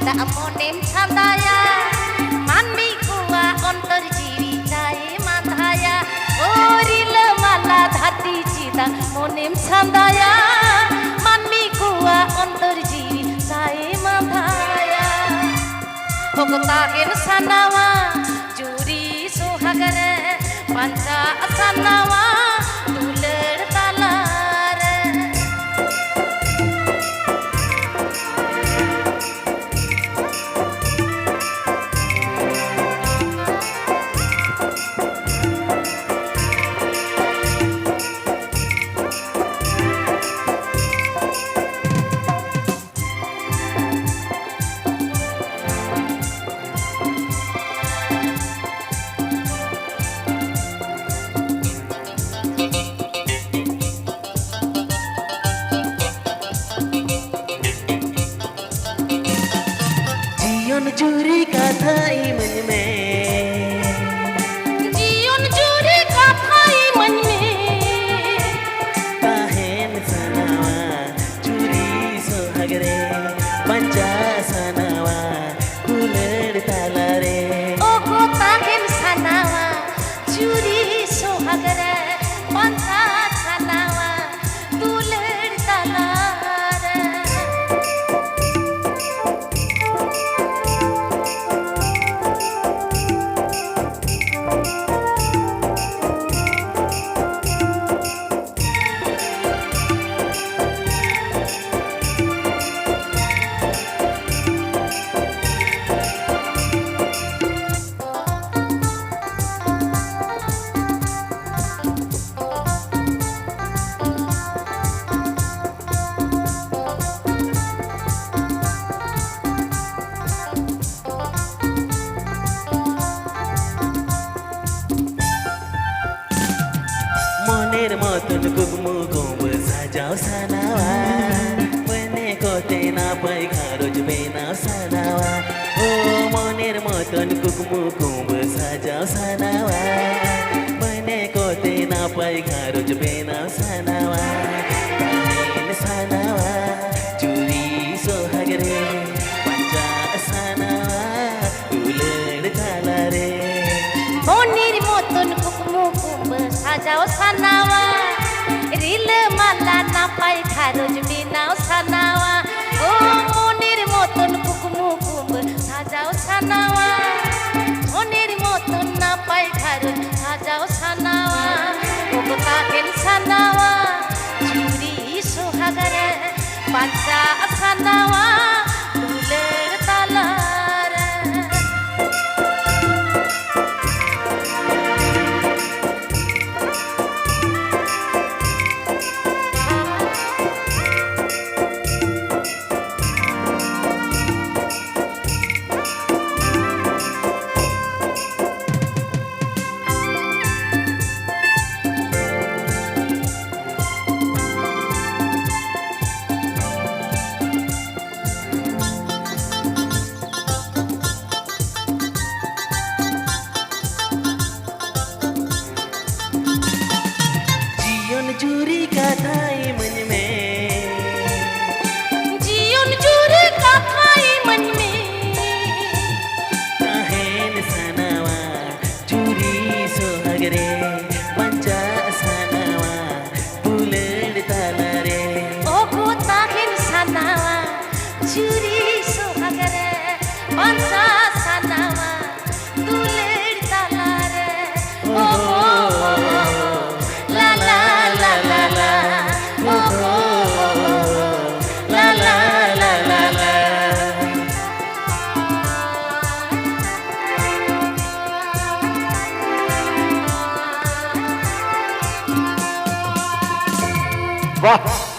tak monem chandaya manmi kuwa ontar jiwi jai mandhaya orila mala dhati chita monem chandaya manmi kuwa ontar jiwi jai mandhaya Hoktagen sanawa juri sohagare pancha sanawa dular talare चूरी कथाई मन में जीवन चूरी कथाई मन में काहेन सनावा चूरी सोहगरे पंचा सनावा कुलर ताला रे ओ को ताहेन सनावा चूरी सोहगरे पंचा सनावा दुलर तालारे মনের মতন কুকমু কুম্ভ সাজাও সানাওয়া মনে কোতে না পাই রোজবে না সানাওয়া ও মনের মতন কুকমু কুম্ভ সাজাও সানাওয়া মনে কোতে না পাই রোজবে না সানাওয়া কাহিন সানাওয়া চুরি সোহাগরে পঞ্চা সানাওয়া দুলর তালা রে মনের মতন কুকমু কুম্ভ সাজাও সানাওয়া রিল মালা না পাই খারজ বিনাও সানাওয়া ও মনের মতন কুকমু কুম্ভ সাজাও সানাওয়া মনের মতন না পাই খারজ সাজাও সানাওয়া ও তাহেন সানাওয়া চুরি সোহাগরে পাঁচা সানাওয়া দুলের তালারে चूरी कथाई मन में जीवन चूरी कथाई मन में काहेन सनावा चूरी सोहगरे पंचा सनावा दुलर ताला रे ओ को ताहेन सनावा चूरी सोहगरे पंचा सनावा दुलेर तालारे ओ ला ला ला ला ला ओ ला ला ला ला ला वाह